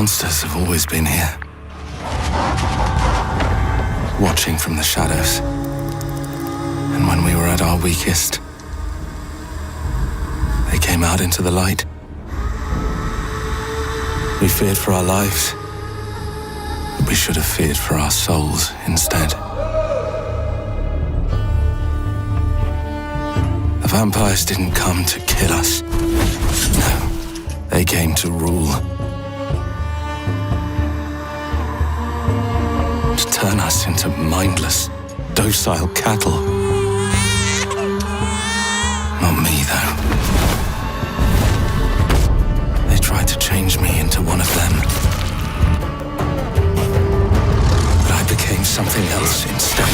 monsters have always been here, watching from the shadows. And when we were at our weakest, they came out into the light. We feared for our lives, but we should have feared for our souls instead. The vampires didn't come to kill us. No, they came to rule. To turn us into mindless, docile cattle. Not me, though. They tried to change me into one of them. But I became something else instead.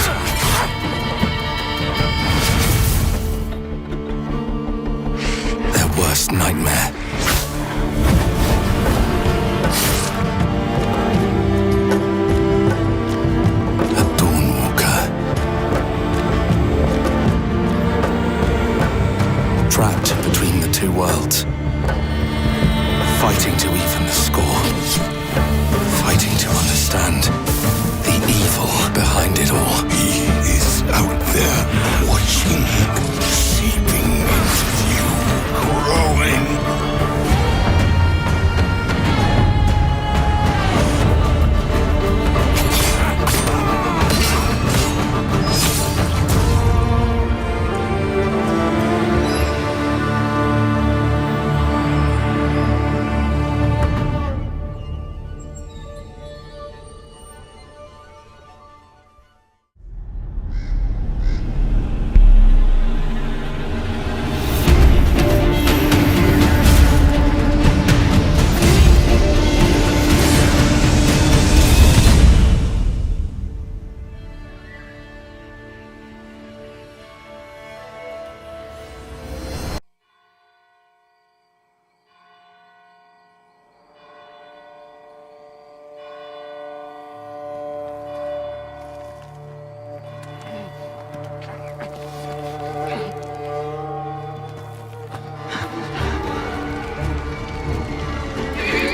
Their worst nightmare. A dawnvalker. Trapped between the two worlds. Fighting to even the score. Fighting to understand the evil behind it all. He is out there watching, seeping into you, growing.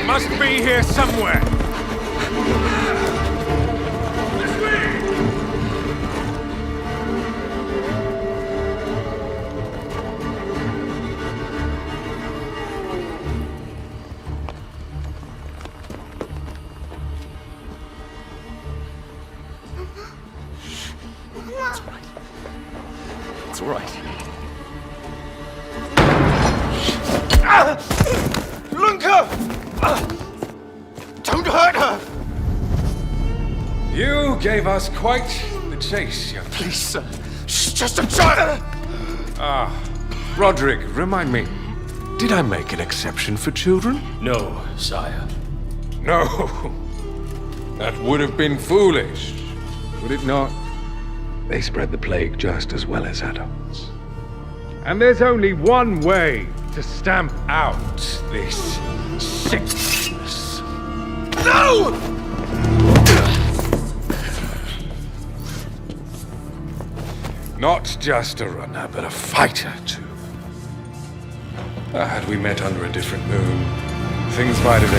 Must be here somewhere. It's all right. Lunka! Don't hurt her! You gave us quite the chase, young man. Please, sir. She's just a child! Roderick, remind me, did I make an exception for children? No, sire. No. That would have been foolish, would it not? They spread the plague just as well as adults. And there's only one way to stamp out this sickness. No! Not just a runner, but a fighter, too. Had we met under a different moon, things might have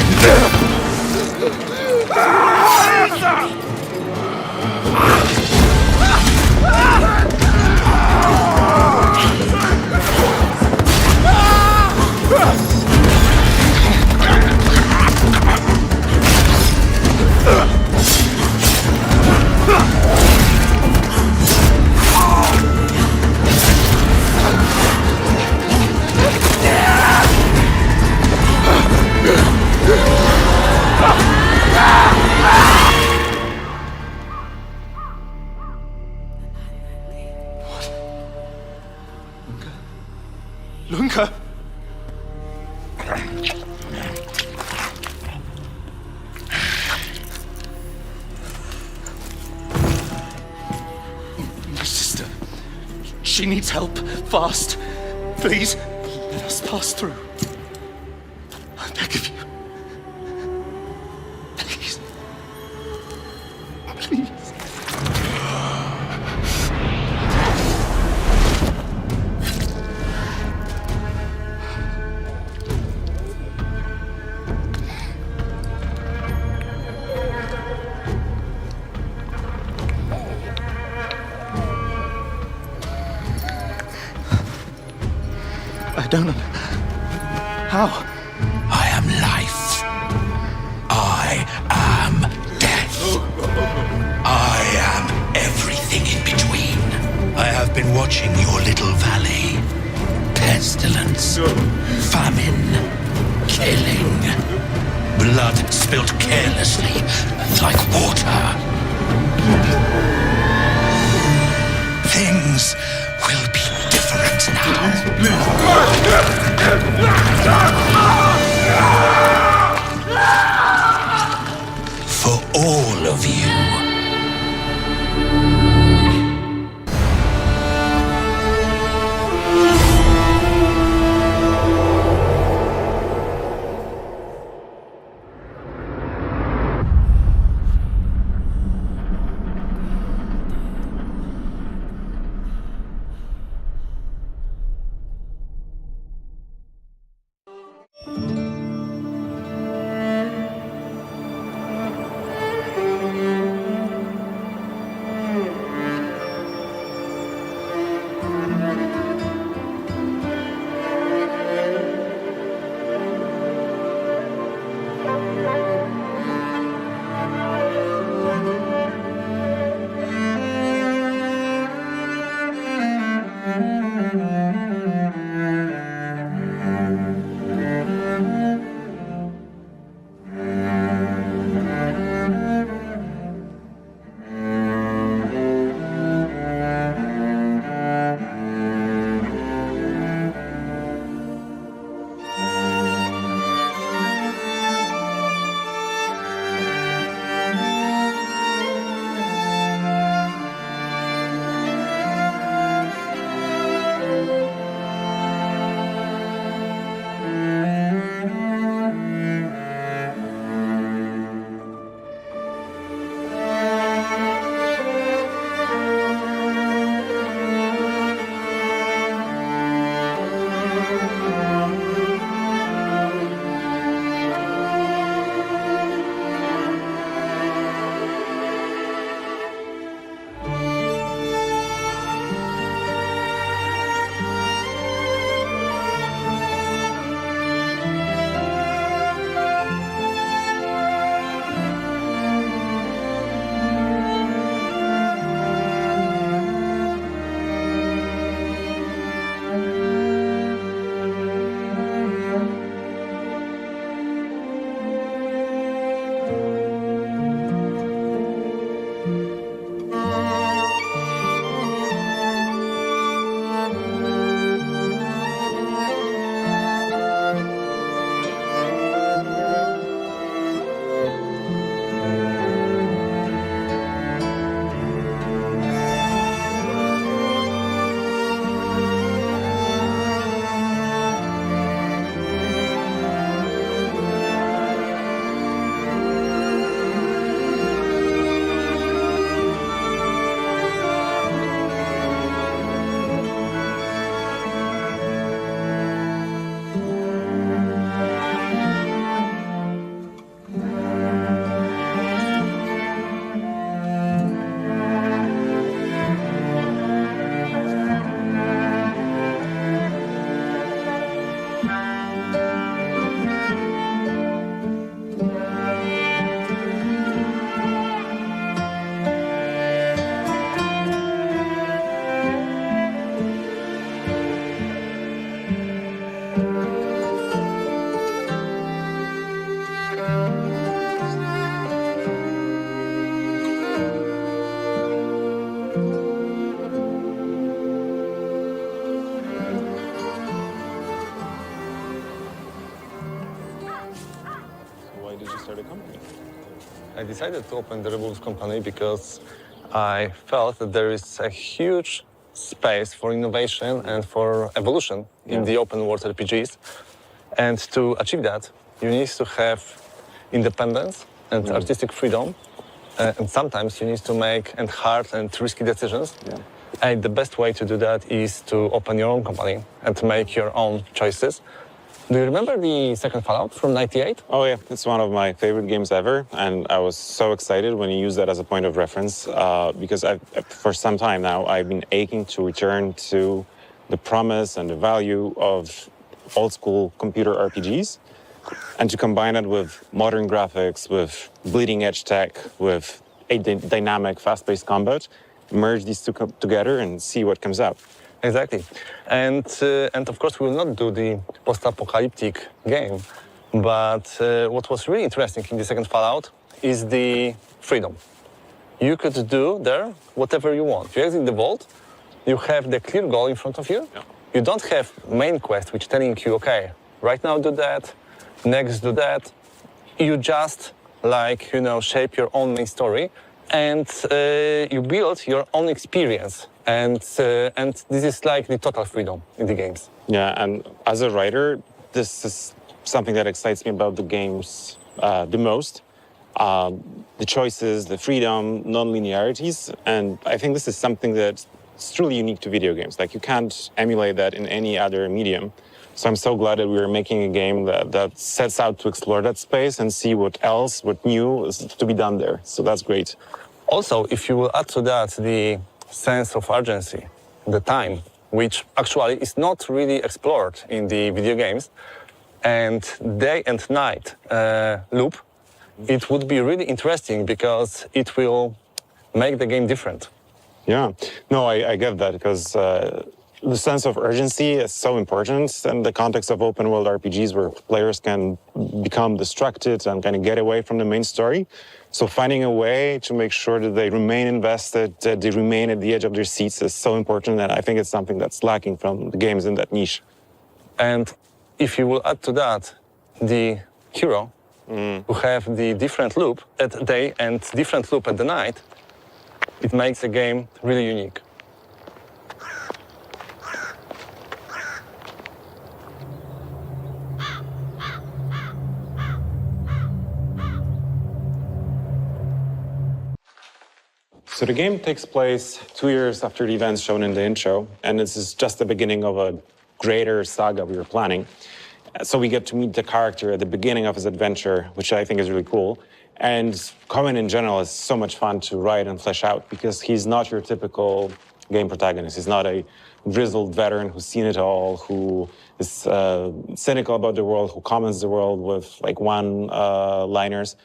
Lunka! My sister. She needs help. Fast. Please, let us pass through. I beg of you. Please. Please. I don't... How? I am life. I am death. I am everything in between. I have been watching your little valley. Pestilence, famine, killing. Blood spilt carelessly, like water. Things will be different now. For all of you. I decided to open the Rebels company because I felt that there is a huge space for innovation and for evolution in the open world RPGs. And to achieve that, you need to have independence and artistic freedom. And sometimes you need to make hard and risky decisions. And the best way to do that is to open your own company and make your own choices. Do you remember the second Fallout from '98? Oh yeah, it's one of my favorite games ever, and I was so excited when you used that as a point of reference because for some time now I've been aching to return to the promise and the value of old school computer RPGs, and to combine it with modern graphics, with bleeding edge tech, with a dynamic, fast-paced combat, merge these two together and see what comes out. Exactly. And of course, we will not do the post-apocalyptic game. But what was really interesting in the second Fallout is the freedom. You could do there whatever you want. You exit the vault, you have the clear goal in front of you. Yeah. You don't have main quest which telling you, okay, right now do that, next do that. You just like, shape your own main story and you build your own experience. And this is like the total freedom in the games. Yeah, and as a writer, this is something that excites me about the games the most. The choices, the freedom, non-linearities, and I think this is something that's truly unique to video games. Like, you can't emulate that in any other medium. So I'm so glad that we are making a game that sets out to explore that space and see what new is to be done there. So that's great. Also, if you will add to that the sense of urgency, the time, which actually is not really explored in the video games, and day and night loop, it would be really interesting because it will make the game different. Yeah, no, I get that because the sense of urgency is so important in the context of open world RPGs where players can become distracted and kind of get away from the main story. So finding a way to make sure that they remain invested, that they remain at the edge of their seats is so important, and I think it's something that's lacking from the games in that niche. And if you will add to that the hero, who have the different loop at the day and different loop at the night, it makes the game really unique. So the game takes place 2 years after the events shown in the intro, and this is just the beginning of a greater saga we were planning. So we get to meet the character at the beginning of his adventure, which I think is really cool. And Cohen in general is so much fun to write and flesh out because he's not your typical game protagonist. He's not a grizzled veteran who's seen it all, who is cynical about the world, who comments the world with like one-liners.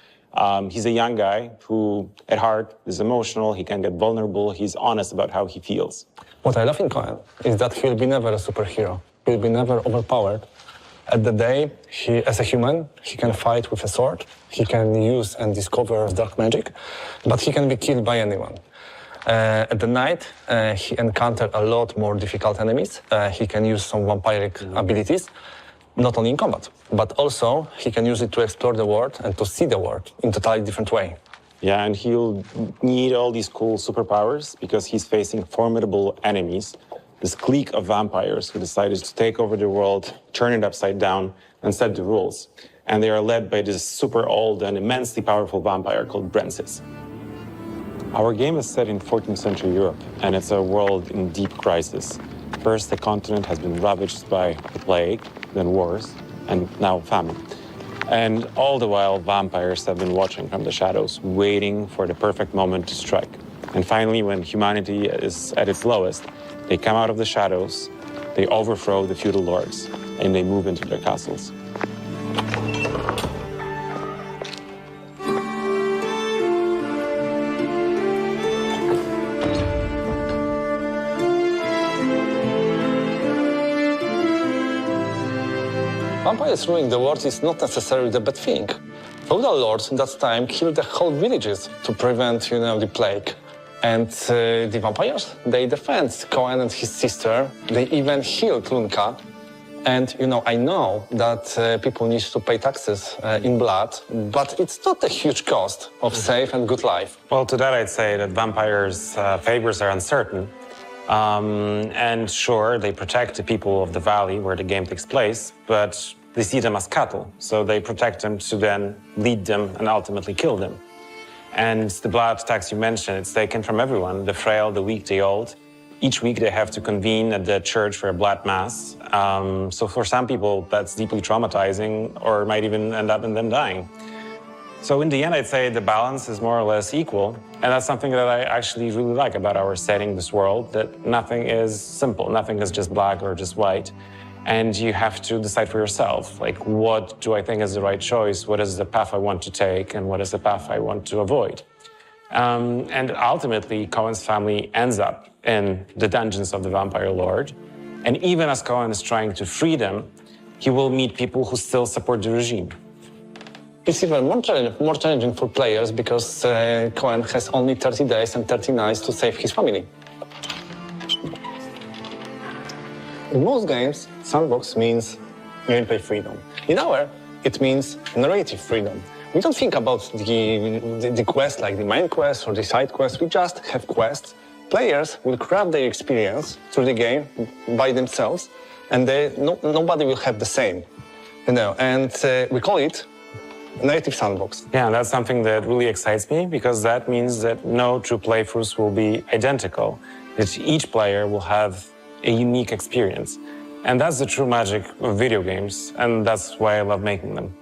He's a young guy who, at heart, is emotional. He can get vulnerable. He's honest about how he feels. What I love in Cohen is that he'll be never a superhero. He'll be never overpowered. At the day, as a human, he can fight with a sword. He can use and discover dark magic, but he can be killed by anyone. At the night, he encountered a lot more difficult enemies. He can use some vampiric abilities, not only in combat, but also he can use it to explore the world and to see the world in a totally different way. Yeah, and he'll need all these cool superpowers because he's facing formidable enemies. This clique of vampires who decided to take over the world, turn it upside down, and set the rules. And they are led by this super old and immensely powerful vampire called Brensis. Our game is set in 14th century Europe, and it's a world in deep crisis. First, the continent has been ravaged by the plague, then wars, and now famine. And all the while, vampires have been watching from the shadows, waiting for the perfect moment to strike. And finally, when humanity is at its lowest, they come out of the shadows, they overthrow the feudal lords, and they move into their castles. Vampires ruling the world is not necessarily the bad thing. Feudal lords in that time killed the whole villages to prevent, the plague. And the vampires, they defend Cohen and his sister. They even healed Lunka. And, I know that people need to pay taxes in blood, but it's not a huge cost of safe and good life. Well, to that I'd say that vampires' favors are uncertain. And sure, they protect the people of the valley where the game takes place, but they see them as cattle. So they protect them to then lead them and ultimately kill them. And the blood tax you mentioned, it's taken from everyone, the frail, the weak, the old. Each week they have to convene at the church for a blood mass. So for some people, that's deeply traumatizing or might even end up in them dying. So in the end, I'd say the balance is more or less equal. And that's something that I actually really like about our setting, this world, that nothing is simple. Nothing is just black or just white. and you have to decide for yourself, like, what do I think is the right choice? What is the path I want to take, and what is the path I want to avoid? And ultimately, Cohen's family ends up in the dungeons of the Vampire Lord. And even as Cohen is trying to free them, he will meet people who still support the regime. It's even more challenging for players because Cohen has only 30 days and 30 nights to save his family. In most games, sandbox means gameplay freedom. In our, it means narrative freedom. We don't think about the quest like the main quest or the side quest. We just have quests. Players will craft their experience through the game by themselves, and nobody will have the same, you know. And we call it narrative sandbox. Yeah, that's something that really excites me, because that means that no two playthroughs will be identical. That each player will have a unique experience. And that's the true magic of video games, and that's why I love making them.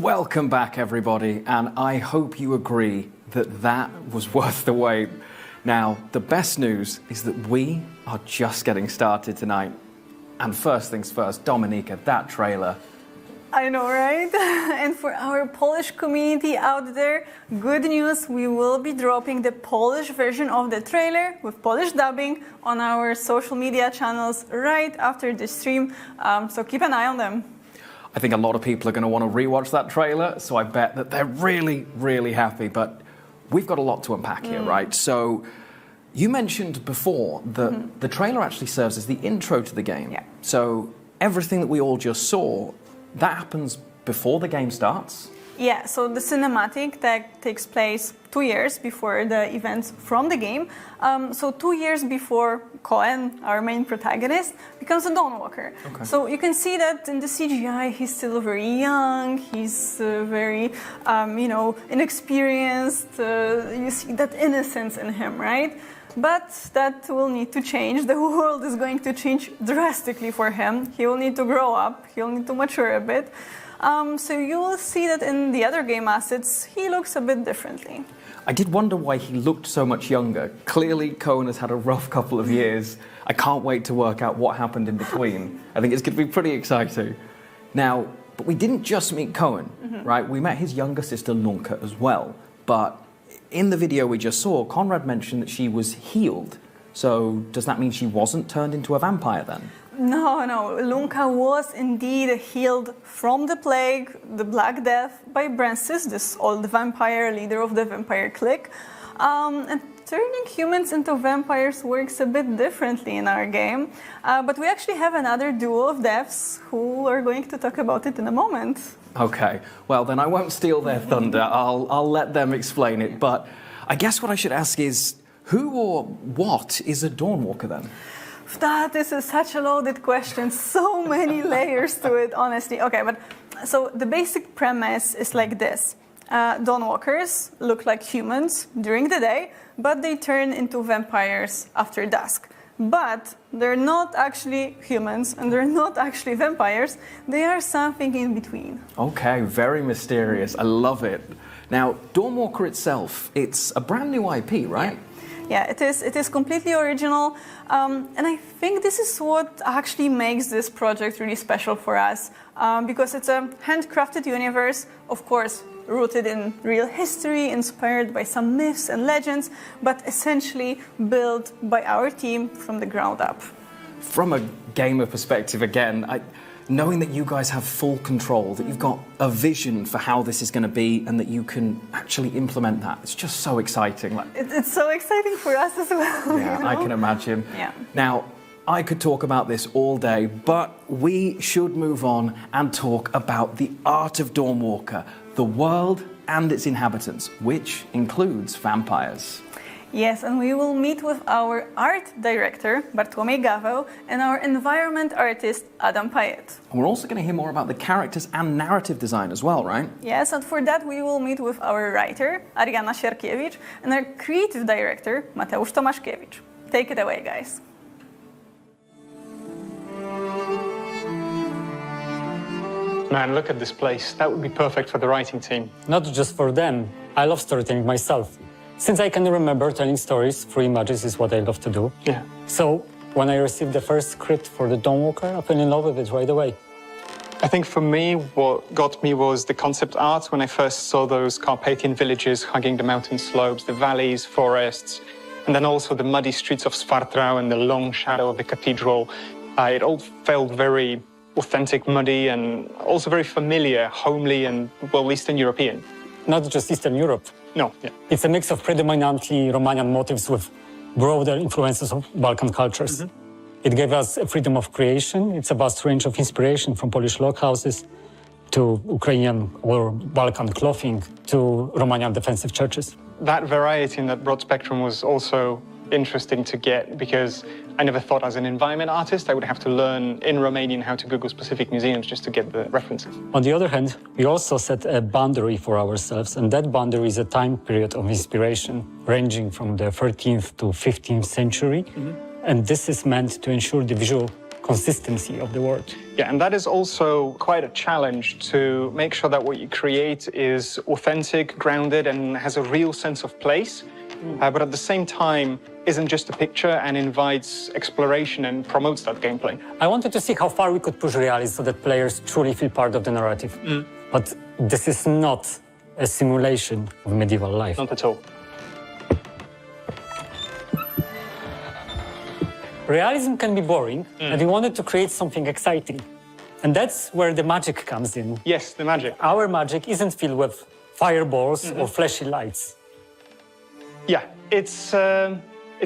Welcome back, everybody, and I hope you agree that that was worth the wait. Now, the best news is that we are just getting started tonight. And first things first, Dominika, that trailer. I know, right? And for our Polish community out there, good news, we will be dropping the Polish version of the trailer with Polish dubbing on our social media channels right after the stream, so keep an eye on them. I think a lot of people are going to want to rewatch that trailer, so I bet that they're really, really happy. But we've got a lot to unpack here, right? So you mentioned before that the trailer actually serves as the intro to the game. Yeah. So everything that we all just saw, that happens before the game starts? Yeah, so the cinematic that takes place 2 years before the events from the game. So 2 years before Cohen, our main protagonist, becomes a dawnwalker. Okay. So you can see that in the CGI, he's still very young, he's very, inexperienced. You see that innocence in him, right? But that will need to change. The world is going to change drastically for him. He will need to grow up, he'll need to mature a bit. So you will see that in the other game assets, he looks a bit differently. I did wonder why he looked so much younger. Clearly, Cohen has had a rough couple of years. I can't wait to work out what happened in between. I think it's going to be pretty exciting. Now, but we didn't just meet Cohen, right? We met his younger sister, Lunka, as well. But in the video we just saw, Conrad mentioned that she was healed. So does that mean she wasn't turned into a vampire then? No, Lunka was indeed healed from the plague, the Black Death, by Brancis, this old vampire, leader of the vampire clique. And turning humans into vampires works a bit differently in our game. But we actually have another duo of devs who are going to talk about it in a moment. Okay, well then I won't steal their thunder. I'll let them explain it. But I guess what I should ask is, who or what is a Dawnwalker then? That is such a loaded question, so many layers to it, honestly. Okay, but so the basic premise is like this. Dawnwalkers look like humans during the day, but they turn into vampires after dusk. But they're not actually humans, and they're not actually vampires. They are something in between. Okay, very mysterious. I love it. Now, Dawnwalker itself, it's a brand new IP, right? Yeah, it is completely original, and I think this is what actually makes this project really special for us, because it's a handcrafted universe, of course, rooted in real history, inspired by some myths and legends, but essentially built by our team from the ground up. From a gamer perspective, again, knowing that you guys have full control, that you've got a vision for how this is going to be and that you can actually implement that, it's just so exciting. It's so exciting for us as well. Yeah, you know? I can imagine. Yeah. Now, I could talk about this all day, but we should move on and talk about the art of Dawnwalker, the world and its inhabitants, which includes vampires. Yes, and we will meet with our art director, Bartłomiej Gaweł, and our environment artist, Adam Payet. And we're also going to hear more about the characters and narrative design as well, right? Yes, and for that we will meet with our writer, Ariana Sierkiewicz, and our creative director, Mateusz Tomaszkiewicz. Take it away, guys. Man, look at this place. That would be perfect for the writing team. Not just for them. I love storytelling myself. Since I can remember, telling stories through images is what I love to do. Yeah. So When I received the first script for the Dawnwalker, I fell in love with it right away. I think for me, what got me was the concept art when I first saw those Carpathian villages hugging the mountain slopes, the valleys, forests, and then also the muddy streets of Svartrau and the long shadow of the cathedral. It all felt very authentic, muddy, and also very familiar, homely, and, well, Eastern European. Not just Eastern Europe. No, yeah. It's a mix of predominantly Romanian motifs with broader influences of Balkan cultures. It gave us a freedom of creation. It's a vast range of inspiration from Polish log houses to Ukrainian or Balkan clothing to Romanian defensive churches. That variety and that broad spectrum was also interesting to get because I never thought as an environment artist I would have to learn in Romanian how to Google specific museums just to get the references. On the other hand, we also set a boundary for ourselves, and that boundary is a time period of inspiration ranging from the 13th to 15th century. And this is meant to ensure the visual consistency of the work. Yeah, and that is also quite a challenge to make sure that what you create is authentic, grounded, and has a real sense of place, but at the same time isn't just a picture and invites exploration and promotes that gameplay. I wanted to see how far we could push realism so that players truly feel part of the narrative. But this is not a simulation of medieval life. Not at all. Realism can be boring, and we wanted to create something exciting. And that's where the magic comes in. Yes, the magic. Our magic isn't filled with fireballs or flashy lights. Yeah, it's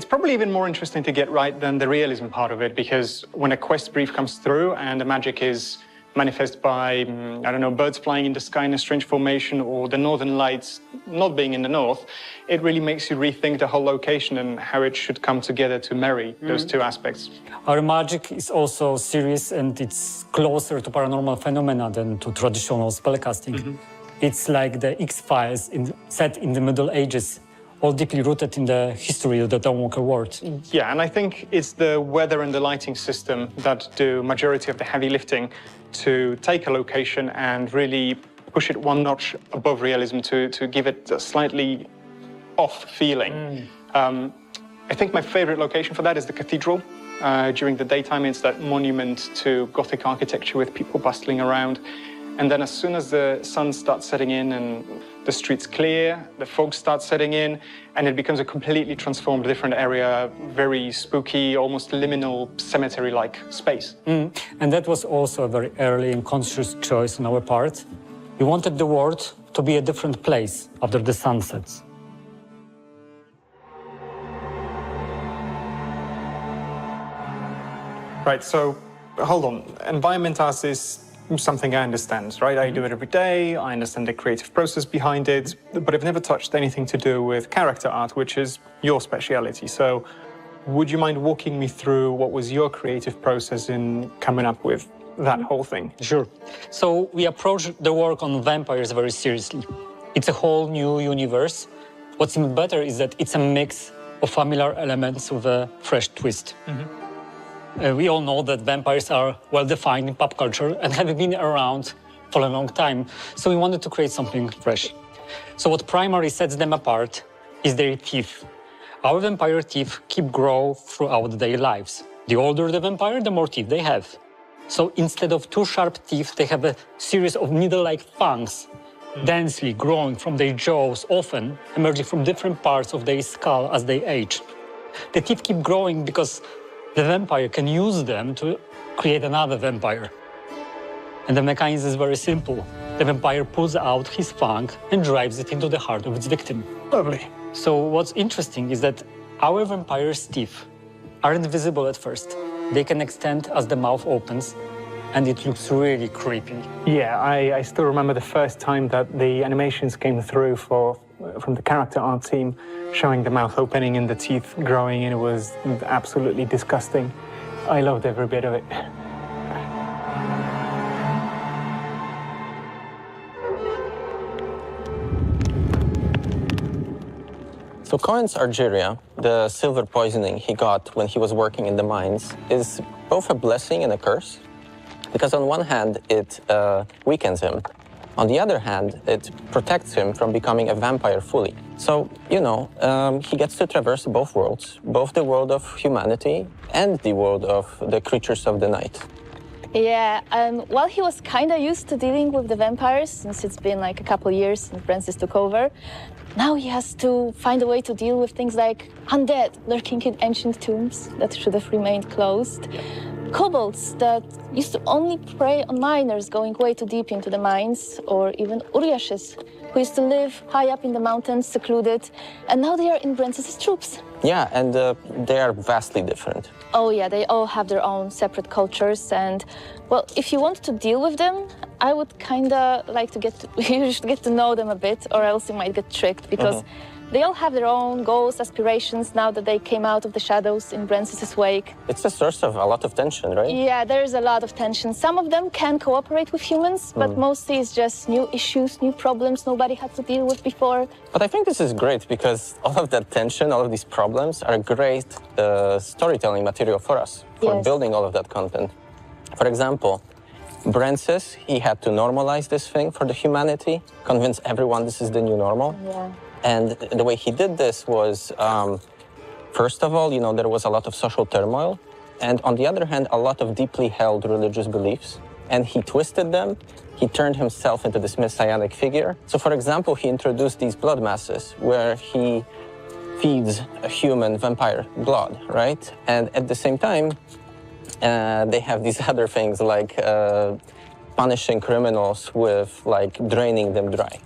probably even more interesting to get right than the realism part of it, because when a quest brief comes through and the magic is manifested by, I don't know, birds flying in the sky in a strange formation or the northern lights not being in the north, it really makes you rethink the whole location and how it should come together to marry those two aspects. Our magic is also serious and it's closer to paranormal phenomena than to traditional spellcasting. It's like the X-Files set in the Middle Ages, all deeply rooted in the history of the Dawnwalker world. Yeah, and I think it's the weather and the lighting system that do majority of the heavy lifting to take a location and really push it one notch above realism to give it a slightly off feeling. I think my favorite location for that is the cathedral. During the daytime, it's that monument to Gothic architecture with people bustling around. And then as soon as the sun starts setting in and the streets clear, the fog starts setting in, and it becomes a completely transformed, different area, very spooky, almost liminal, cemetery-like space. And that was also a very early and conscious choice on our part. We wanted the world to be a different place after the sun sets. Right, so hold on. Environment art is something I understand, right? I do it every day, I understand the creative process behind it, but I've never touched anything to do with character art, which is your speciality. So would you mind walking me through what was your creative process in coming up with that whole thing? Sure. So we approach the work on vampires very seriously. It's a whole new universe. What's even better is that it's a mix of familiar elements with a fresh twist. We all know that vampires are well-defined in pop culture and have been around for a long time, so we wanted to create something fresh. So what primarily sets them apart is their teeth. Our vampire teeth keep growing throughout their lives. The older the vampire, the more teeth they have. So instead of two sharp teeth, they have a series of needle-like fangs, densely growing from their jaws, often emerging from different parts of their skull as they age. The teeth keep growing because the vampire can use them to create another vampire. And the mechanism is very simple. The vampire pulls out his fang and drives it into the heart of its victim. Lovely. So what's interesting is that our vampire's teeth aren't visible at first. They can extend as the mouth opens, and it looks really creepy. Yeah, I still remember the first time that the animations came through from the character art team, showing the mouth opening and the teeth growing, and it was absolutely disgusting. I loved every bit of it. So Cohen's Argyria, the silver poisoning he got when he was working in the mines, is both a blessing and a curse. Because on one hand, it weakens him. On the other hand, it protects him from becoming a vampire fully. So, he gets to traverse both worlds, both the world of humanity and the world of the creatures of the night. Yeah, well, he was kind of used to dealing with the vampires since it's been like a couple years since Francis took over. Now he has to find a way to deal with things like undead lurking in ancient tombs that should have remained closed, kobolds that used to only prey on miners going way too deep into the mines, or even Uriashes, who used to live high up in the mountains, secluded, and now they are in Francis's troops. Yeah, and they are vastly different. Oh yeah, they all have their own separate cultures, and well, if you want to deal with them, I would kinda like to you should get to know them a bit, or else you might get tricked, because they all have their own goals, aspirations, now that they came out of the shadows in Francis's wake. It's a source of a lot of tension, right? Yeah, there's a lot of tension. Some of them can cooperate with humans, but mostly it's just new issues, new problems nobody had to deal with before. But I think this is great because all of that tension, all of these problems are great storytelling material for us, for building all of that content. For example, Francis, he had to normalize this thing for the humanity, convince everyone this is the new normal. Yeah. And the way he did this was, first of all, there was a lot of social turmoil. And on the other hand, a lot of deeply held religious beliefs. And he twisted them. He turned himself into this messianic figure. So, for example, he introduced these blood masses where he feeds a human vampire blood, right? And at the same time, they have these other things like punishing criminals with draining them dry.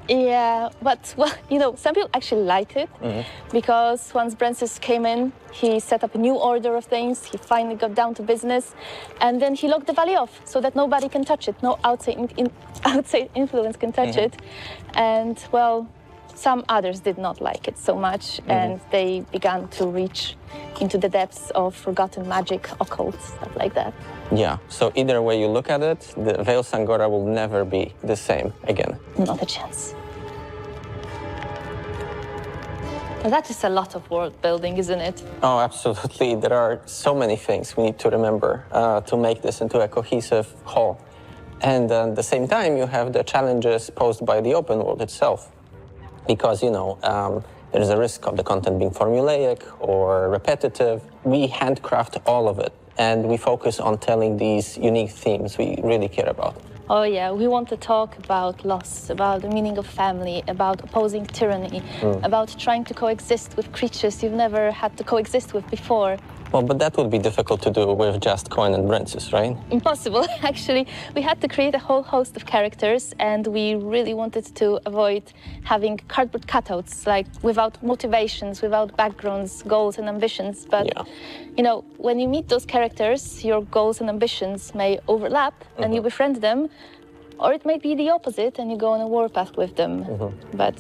Yeah, but, well, some people actually liked it because once Francis came in, he set up a new order of things, he finally got down to business, and then he locked the valley off so that nobody can touch it, no outside influence can touch it. And, well, some others did not like it so much, and they began to reach into the depths of forgotten magic, occult, stuff like that. Yeah, so either way you look at it, the Vale Sangora will never be the same again. Not a chance. Well, that is a lot of world building, isn't it? Oh, absolutely. There are so many things we need to remember to make this into a cohesive whole. And at the same time, you have the challenges posed by the open world itself. Because, there is a risk of the content being formulaic or repetitive. We handcraft all of it, and we focus on telling these unique themes we really care about. Oh yeah, we want to talk about loss, about the meaning of family, about opposing tyranny, about trying to coexist with creatures you've never had to coexist with before. Well, but that would be difficult to do with just Cohen and Francis, right? Impossible, actually. We had to create a whole host of characters, and we really wanted to avoid having cardboard cutouts, without motivations, without backgrounds, goals, and ambitions. But, when you meet those characters, your goals and ambitions may overlap, and you befriend them, or it may be the opposite, and you go on a warpath with them. But,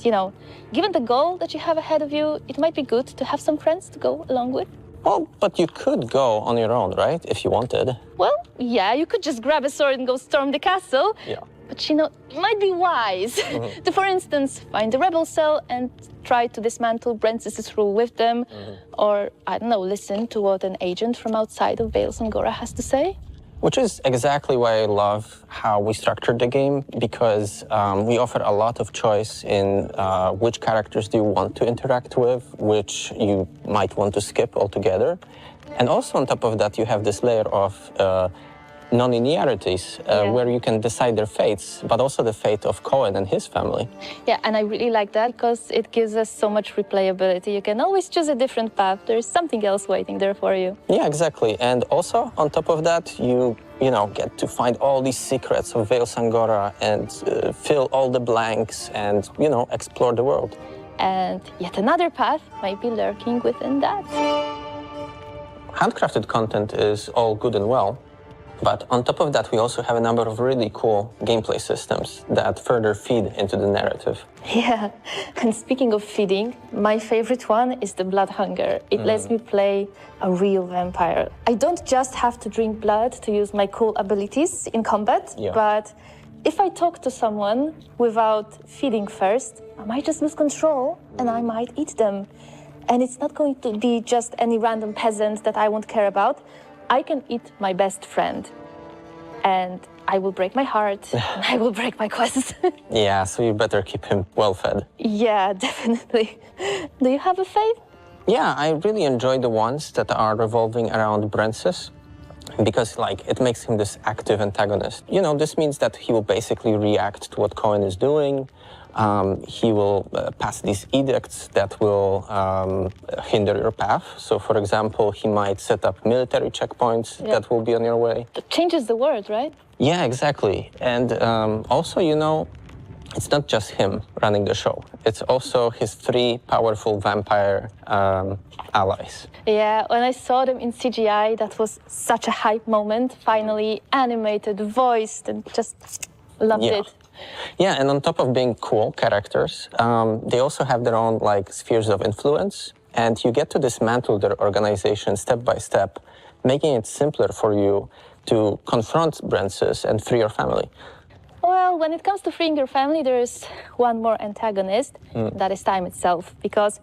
given the goal that you have ahead of you, it might be good to have some friends to go along with. Well, but you could go on your own, right? If you wanted. Well, yeah, you could just grab a sword and go storm the castle. Yeah. But, it might be wise to, for instance, find the rebel cell and try to dismantle Francis's rule with them. Or, I don't know, listen to what an agent from outside of Vale Sangora has to say. Which is exactly why I love how we structured the game, because we offer a lot of choice in which characters do you want to interact with, which you might want to skip altogether. And also on top of that, you have this layer of non-linearities where you can decide their fates, but also the fate of Cohen and his family. Yeah, and I really like that because it gives us so much replayability. You can always choose a different path. There's something else waiting there for you. Yeah, exactly. And also, on top of that, you get to find all these secrets of Vale Sangora and fill all the blanks and, explore the world. And yet another path might be lurking within that. Handcrafted content is all good and well. But on top of that, we also have a number of really cool gameplay systems that further feed into the narrative. Yeah, and speaking of feeding, my favorite one is the blood hunger. It lets me play a real vampire. I don't just have to drink blood to use my cool abilities in combat, but if I talk to someone without feeding first, I might just lose control and I might eat them. And it's not going to be just any random peasant that I won't care about. I can eat my best friend. And I will break my heart, and I will break my quests. Yeah, so you better keep him well fed. Yeah, definitely. Do you have a fave? Yeah, I really enjoy the ones that are revolving around Brensis, because it makes him this active antagonist. You know, this means that he will basically react to what Cohen is doing. He will pass these edicts that will hinder your path. So, for example, he might set up military checkpoints that will be on your way. That changes the world, right? Yeah, exactly. And also, you know, it's not just him running the show. It's also his 3 powerful vampire allies. Yeah, when I saw them in CGI, that was such a hype moment. Finally animated, voiced, and just loved it. Yeah, and on top of being cool characters, they also have their own spheres of influence, and you get to dismantle their organization step by step, making it simpler for you to confront Brensis and free your family. Well, when it comes to freeing your family, there is one more antagonist, that is time itself. Because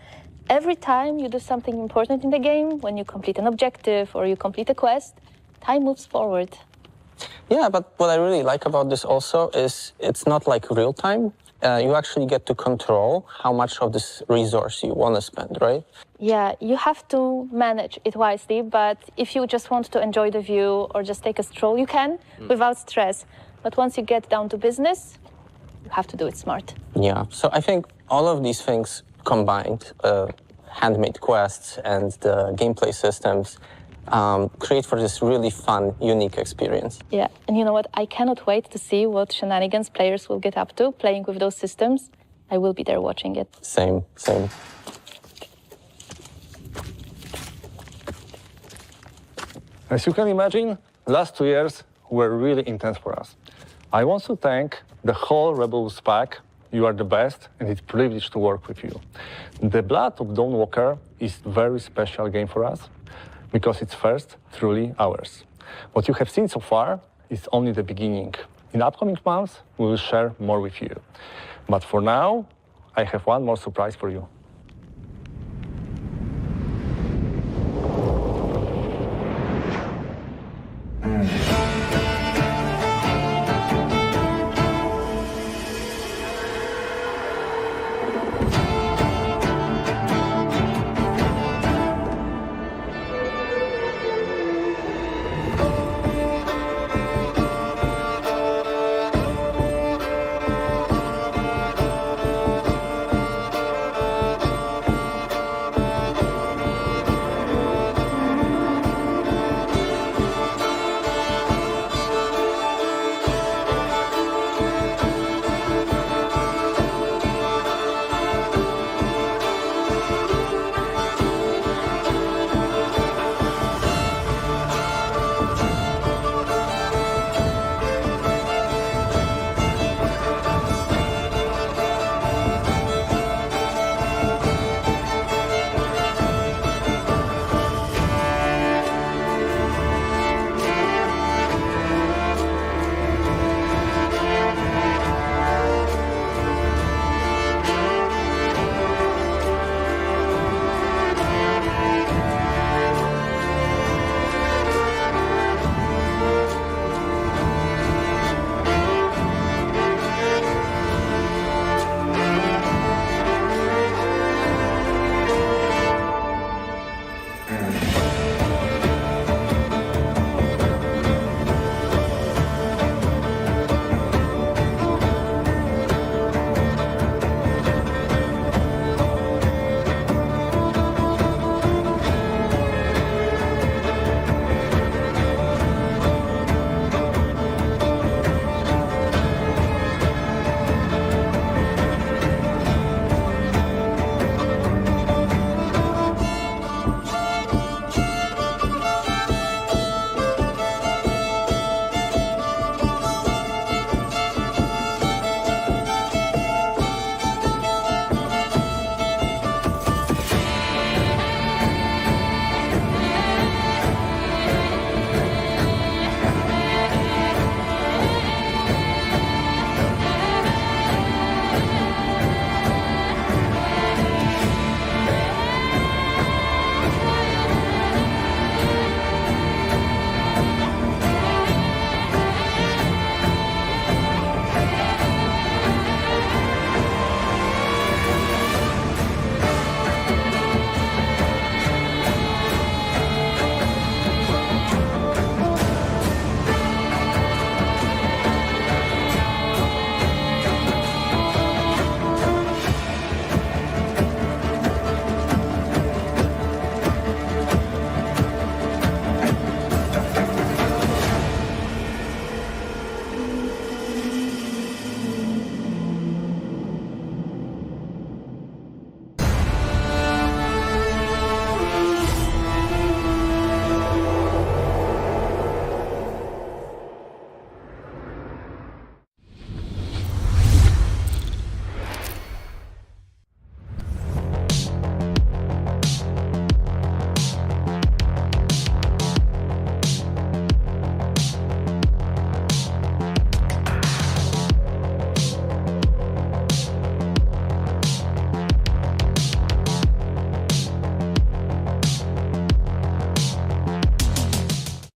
every time you do something important in the game, when you complete an objective or you complete a quest, time moves forward. Yeah, but what I really like about this also is it's not like real time. You actually get to control how much of this resource you want to spend, right? Yeah, you have to manage it wisely, but if you just want to enjoy the view or just take a stroll, you can without stress. But once you get down to business, you have to do it smart. Yeah, so I think all of these things combined, handmade quests and the gameplay systems, create for this really fun, unique experience. Yeah, and you know what? I cannot wait to see what shenanigans players will get up to playing with those systems. I will be there watching it. Same. As you can imagine, last 2 years were really intense for us. I want to thank the whole Rebels pack. You are the best, and it's a privilege to work with you. The Blood of Dawnwalker is a very special game for us, because it's first truly ours. What you have seen so far is only the beginning. In upcoming months, we will share more with you. But for now, I have one more surprise for you.